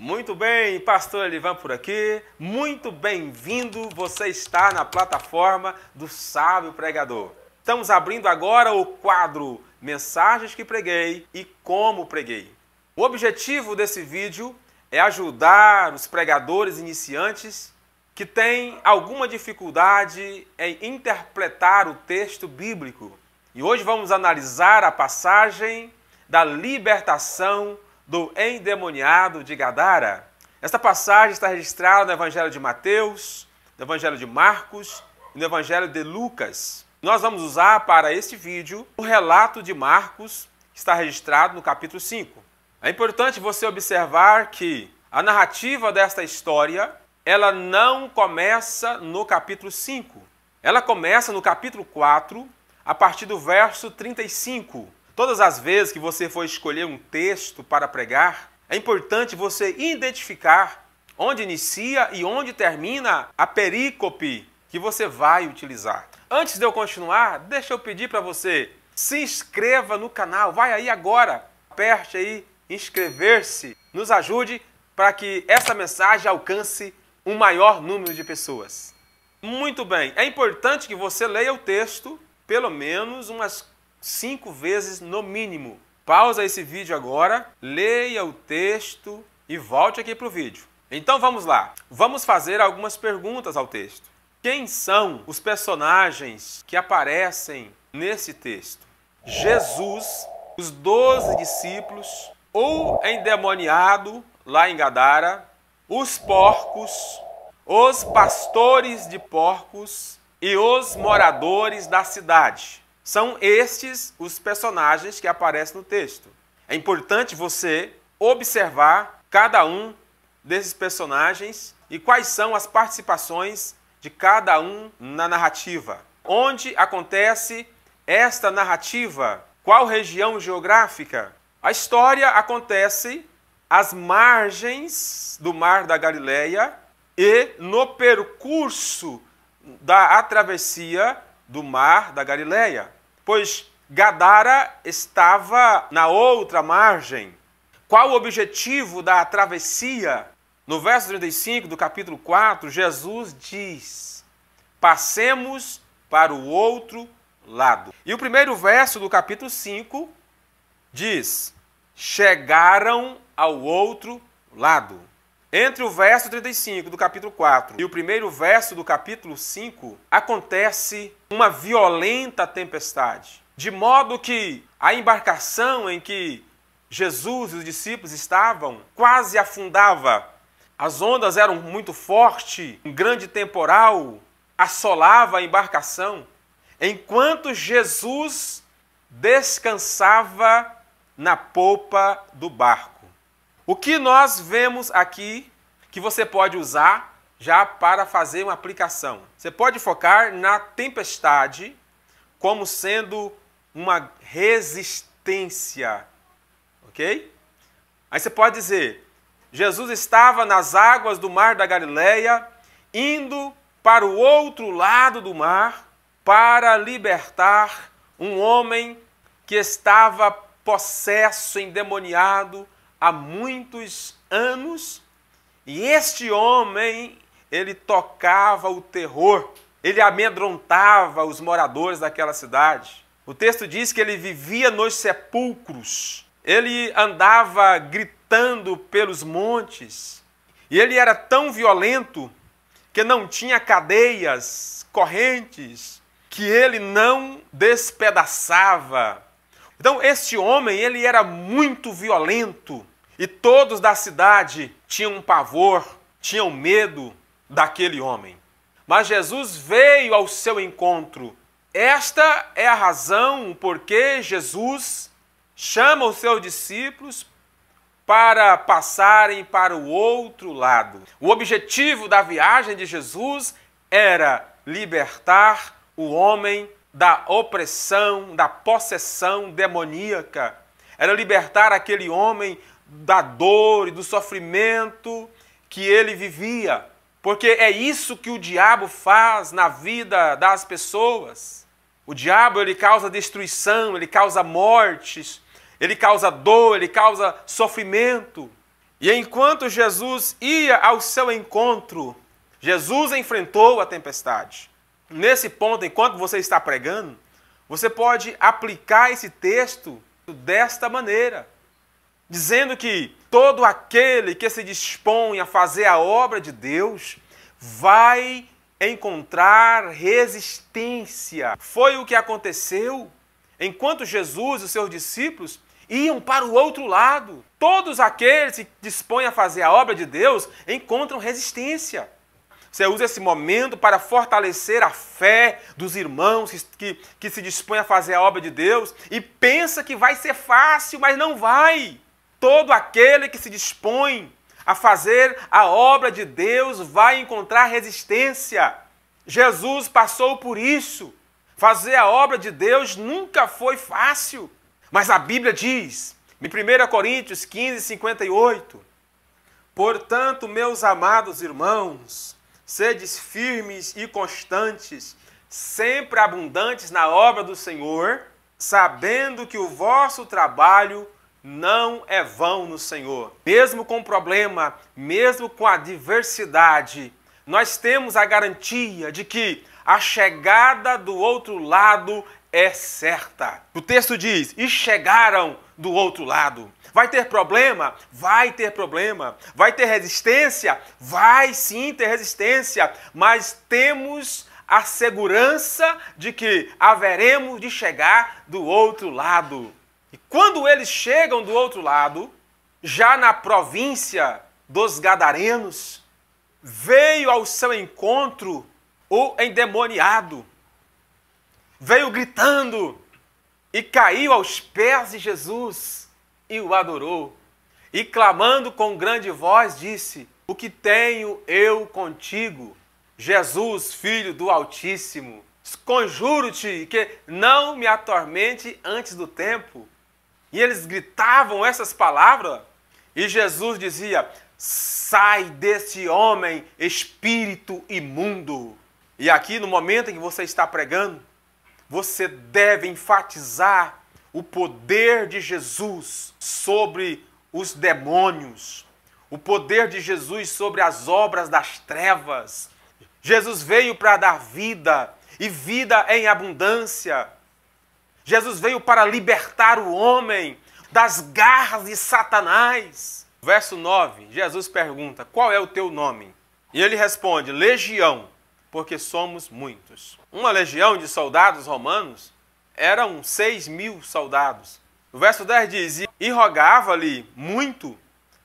Muito bem, Pastor Elivan por aqui. Muito bem-vindo, você está na plataforma do Sábio Pregador. Estamos abrindo agora o quadro Mensagens que Preguei e Como Preguei. O objetivo desse vídeo é ajudar os pregadores iniciantes que têm alguma dificuldade em interpretar o texto bíblico. E hoje vamos analisar a passagem da libertação do endemoniado de Gadara. Esta passagem está registrada no Evangelho de Mateus, no Evangelho de Marcos e no Evangelho de Lucas. Nós vamos usar para este vídeo o relato de Marcos, que está registrado no capítulo 5. É importante você observar que a narrativa desta história, ela não começa no capítulo 5. Ela começa no capítulo 4, a partir do verso 35. Todas as vezes que você for escolher um texto para pregar, é importante você identificar onde inicia e onde termina a perícope que você vai utilizar. Antes de eu continuar, deixa eu pedir para você, se inscreva no canal, vai aí agora, aperte aí, inscrever-se, nos ajude para que essa mensagem alcance um maior número de pessoas. Muito bem, é importante que você leia o texto pelo menos umas 5 vezes no mínimo. Pausa esse vídeo agora, leia o texto e volte aqui para o vídeo. Então vamos lá. Vamos fazer algumas perguntas ao texto. Quem são os personagens que aparecem nesse texto? Jesus, os 12 discípulos, o endemoniado lá em Gadara, os porcos, os pastores de porcos e os moradores da cidade. São estes os personagens que aparecem no texto. É importante você observar cada um desses personagens e quais são as participações de cada um na narrativa. Onde acontece esta narrativa? Qual região geográfica? A história acontece às margens do Mar da Galileia e no percurso da travessia do Mar da Galileia, pois Gadara estava na outra margem. Qual o objetivo da travessia? No verso 35 do capítulo 4, Jesus diz: passemos para o outro lado. E o primeiro verso do capítulo 5 diz: chegaram ao outro lado. Entre o verso 35 do capítulo 4 e o primeiro verso do capítulo 5, acontece uma violenta tempestade, de modo que a embarcação em que Jesus e os discípulos estavam quase afundava. As ondas eram muito fortes, um grande temporal assolava a embarcação, enquanto Jesus descansava na popa do barco. O que nós vemos aqui que você pode usar já para fazer uma aplicação? Você pode focar na tempestade como sendo uma resistência, ok? Aí você pode dizer, Jesus estava nas águas do Mar da Galileia, indo para o outro lado do mar para libertar um homem que estava possesso, endemoniado, há muitos anos, e este homem, ele tocava o terror, ele amedrontava os moradores daquela cidade. O texto diz que ele vivia nos sepulcros, ele andava gritando pelos montes, e ele era tão violento que não tinha cadeias, correntes, que ele não despedaçava. Então, este homem, ele era muito violento, e todos da cidade tinham pavor, tinham medo daquele homem. Mas Jesus veio ao seu encontro. Esta é a razão por que Jesus chama os seus discípulos para passarem para o outro lado. O objetivo da viagem de Jesus era libertar o homem da opressão, da possessão demoníaca. Era libertar aquele homem da dor e do sofrimento que ele vivia. Porque é isso que o diabo faz na vida das pessoas. O diabo, ele causa destruição, ele causa mortes, ele causa dor, ele causa sofrimento. E enquanto Jesus ia ao seu encontro, Jesus enfrentou a tempestade. Nesse ponto, enquanto você está pregando, você pode aplicar esse texto desta maneira, dizendo que todo aquele que se dispõe a fazer a obra de Deus vai encontrar resistência. Foi o que aconteceu enquanto Jesus e os seus discípulos iam para o outro lado. Todos aqueles que se dispõem a fazer a obra de Deus encontram resistência. Você usa esse momento para fortalecer a fé dos irmãos que se dispõem a fazer a obra de Deus e pensa que vai ser fácil, mas não vai. Todo aquele que se dispõe a fazer a obra de Deus vai encontrar resistência. Jesus passou por isso. Fazer a obra de Deus nunca foi fácil. Mas a Bíblia diz, em 1 Coríntios 15, 58, portanto, meus amados irmãos, sedes firmes e constantes, sempre abundantes na obra do Senhor, sabendo que o vosso trabalho não é vão no Senhor. Mesmo com problema, mesmo com adversidade, nós temos a garantia de que a chegada do outro lado é certa. O texto diz, e chegaram do outro lado. Vai ter problema? Vai ter problema. Vai ter resistência? Vai sim ter resistência. Mas temos a segurança de que haveremos de chegar do outro lado. E quando eles chegam do outro lado, já na província dos Gadarenos, veio ao seu encontro o endemoniado. Veio gritando e caiu aos pés de Jesus e o adorou. E clamando com grande voz disse, o que tenho eu contigo, Jesus, Filho do Altíssimo? Conjuro-te que não me atormente antes do tempo. E eles gritavam essas palavras e Jesus dizia, sai deste homem, espírito imundo. E aqui no momento em que você está pregando, você deve enfatizar o poder de Jesus sobre os demônios, o poder de Jesus sobre as obras das trevas. Jesus veio para dar vida e vida em abundância. Jesus veio para libertar o homem das garras de Satanás. Verso 9, Jesus pergunta, qual é o teu nome? E ele responde, Legião, porque somos muitos. Uma legião de soldados romanos eram 6.000 soldados. O verso 10 diz, e rogava-lhe muito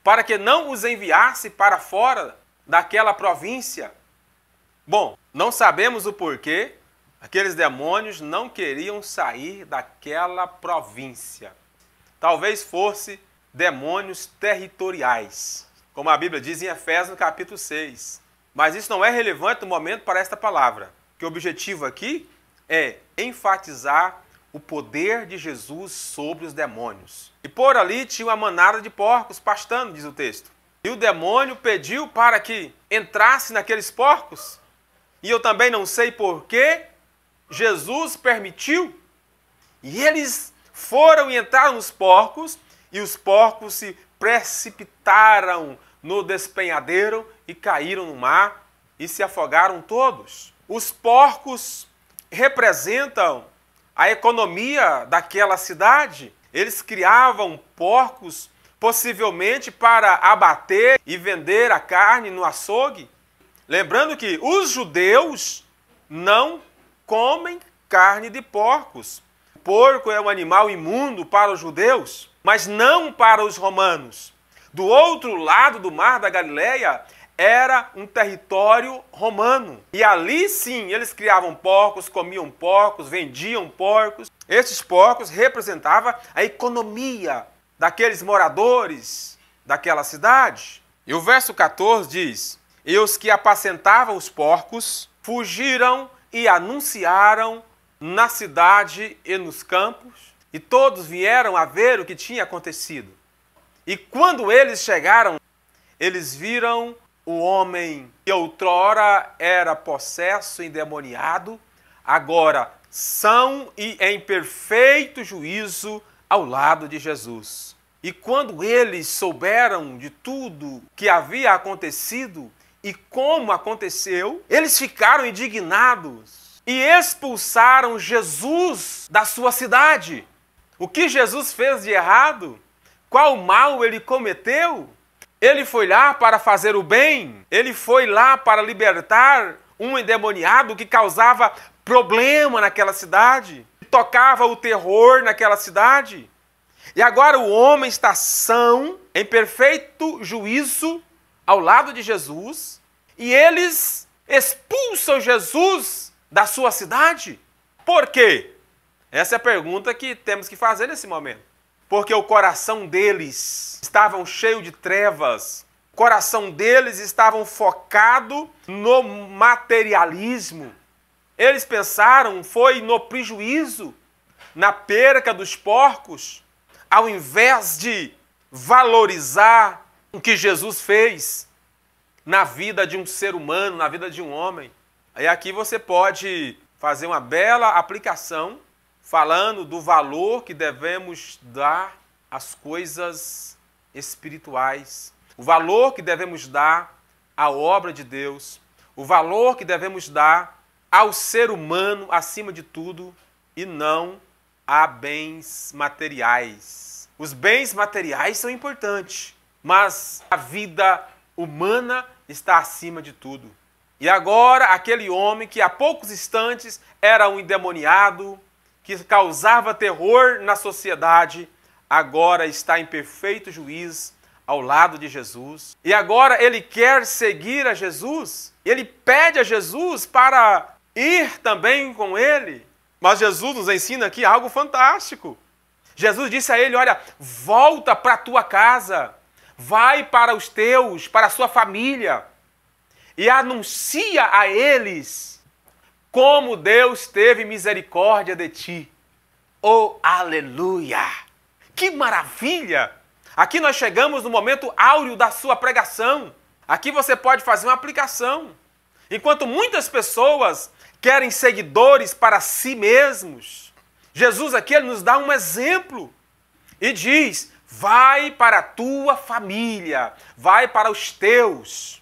para que não os enviasse para fora daquela província. Bom, não sabemos o porquê, aqueles demônios não queriam sair daquela província. Talvez fosse demônios territoriais, como a Bíblia diz em Efésios no capítulo 6. Mas isso não é relevante no momento para esta palavra, que o objetivo aqui é enfatizar o poder de Jesus sobre os demônios. E por ali tinha uma manada de porcos pastando, diz o texto. E o demônio pediu para que entrasse naqueles porcos. E eu também não sei por que Jesus permitiu. E eles foram e entraram nos porcos, e os porcos se precipitaram no despenhadeiro e caíram no mar e se afogaram todos. Os porcos representam a economia daquela cidade. Eles criavam porcos possivelmente para abater e vender a carne no açougue. Lembrando que os judeus não comem carne de porcos. O porco é um animal imundo para os judeus, mas não para os romanos. Do outro lado do mar da Galileia era um território romano. E ali sim, eles criavam porcos, comiam porcos, vendiam porcos. Esses porcos representavam a economia daqueles moradores daquela cidade. E o verso 14 diz, e os que apacentavam os porcos fugiram e anunciaram na cidade e nos campos, e todos vieram a ver o que tinha acontecido. E quando eles chegaram, eles viram o homem que outrora era possesso, endemoniado, agora são e em perfeito juízo ao lado de Jesus. E quando eles souberam de tudo que havia acontecido e como aconteceu, eles ficaram indignados e expulsaram Jesus da sua cidade. O que Jesus fez de errado? Qual mal ele cometeu? Ele foi lá para fazer o bem, ele foi lá para libertar um endemoniado que causava problema naquela cidade, tocava o terror naquela cidade. E agora o homem está são, em perfeito juízo, ao lado de Jesus, e eles expulsam Jesus da sua cidade. Por quê? Essa é a pergunta que temos que fazer nesse momento. Porque o coração deles estava cheio de trevas, o coração deles estava focado no materialismo. Eles pensaram, foi no prejuízo, na perca dos porcos, ao invés de valorizar o que Jesus fez na vida de um ser humano, na vida de um homem. Aí aqui você pode fazer uma bela aplicação falando do valor que devemos dar às coisas espirituais, o valor que devemos dar à obra de Deus, o valor que devemos dar ao ser humano acima de tudo e não a bens materiais. Os bens materiais são importantes, mas a vida humana está acima de tudo. E agora aquele homem que há poucos instantes era um endemoniado, que causava terror na sociedade, agora está em perfeito juízo ao lado de Jesus. E agora ele quer seguir a Jesus, ele pede a Jesus para ir também com ele. Mas Jesus nos ensina aqui algo fantástico. Jesus disse a ele, olha, volta para a tua casa, vai para os teus, para a sua família, e anuncia a eles como Deus teve misericórdia de ti. Oh, aleluia! Que maravilha! Aqui nós chegamos no momento áureo da sua pregação. Aqui você pode fazer uma aplicação. Enquanto muitas pessoas querem seguidores para si mesmos, Jesus aqui ele nos dá um exemplo e diz, vai para a tua família, vai para os teus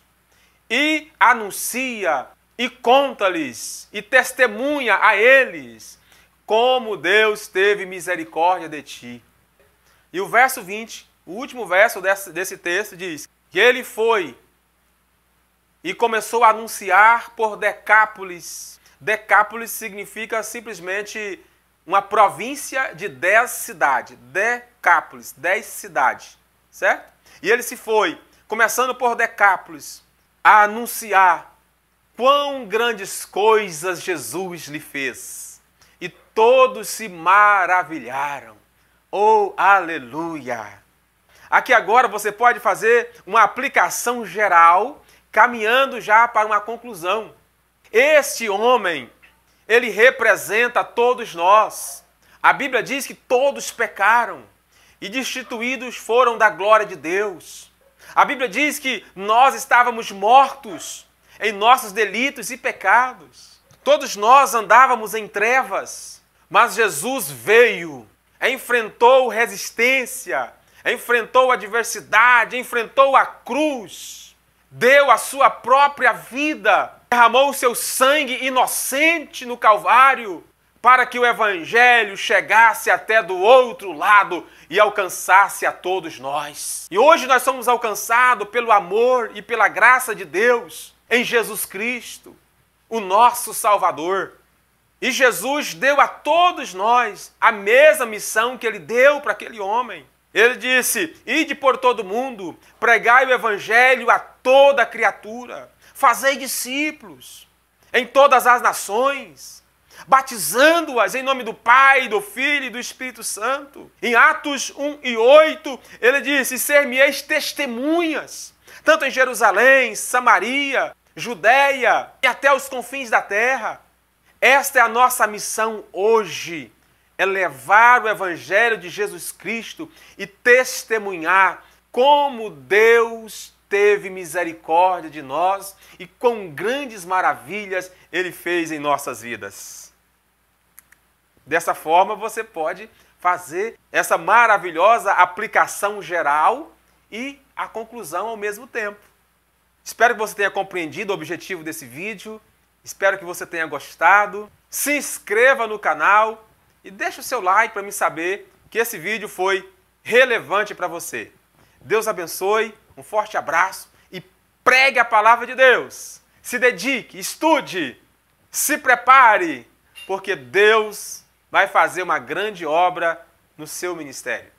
e anuncia e conta-lhes e testemunha a eles como Deus teve misericórdia de ti. E o verso 20, o último verso desse texto diz que ele foi e começou a anunciar por Decápolis. Decápolis significa simplesmente uma província de 10 cidades. Decápolis, 10 cidades, certo? E ele se foi, começando por Decápolis, a anunciar quão grandes coisas Jesus lhe fez. E todos se maravilharam. Oh, aleluia! Aqui agora você pode fazer uma aplicação geral, caminhando já para uma conclusão. Este homem, ele representa todos nós. A Bíblia diz que todos pecaram e destituídos foram da glória de Deus. A Bíblia diz que nós estávamos mortos em nossos delitos e pecados. Todos nós andávamos em trevas, mas Jesus veio, enfrentou resistência, enfrentou adversidade, enfrentou a cruz, deu a sua própria vida, derramou o seu sangue inocente no Calvário, para que o Evangelho chegasse até do outro lado e alcançasse a todos nós. E hoje nós somos alcançados pelo amor e pela graça de Deus em Jesus Cristo, o nosso Salvador. E Jesus deu a todos nós a mesma missão que ele deu para aquele homem. Ele disse, ide por todo mundo, pregai o Evangelho a toda criatura, fazei discípulos em todas as nações, batizando-as em nome do Pai, do Filho e do Espírito Santo. Em Atos 1 e 8, ele disse, ser-me-eis testemunhas, tanto em Jerusalém, Samaria, Judeia e até os confins da terra. Esta é a nossa missão hoje, é levar o Evangelho de Jesus Cristo e testemunhar como Deus teve misericórdia de nós e quão grandes maravilhas Ele fez em nossas vidas. Dessa forma, você pode fazer essa maravilhosa aplicação geral e a conclusão ao mesmo tempo. Espero que você tenha compreendido o objetivo desse vídeo, espero que você tenha gostado. Se inscreva no canal e deixe o seu like para me saber que esse vídeo foi relevante para você. Deus abençoe, um forte abraço e pregue a palavra de Deus. Se dedique, estude, se prepare, porque Deus vai fazer uma grande obra no seu ministério.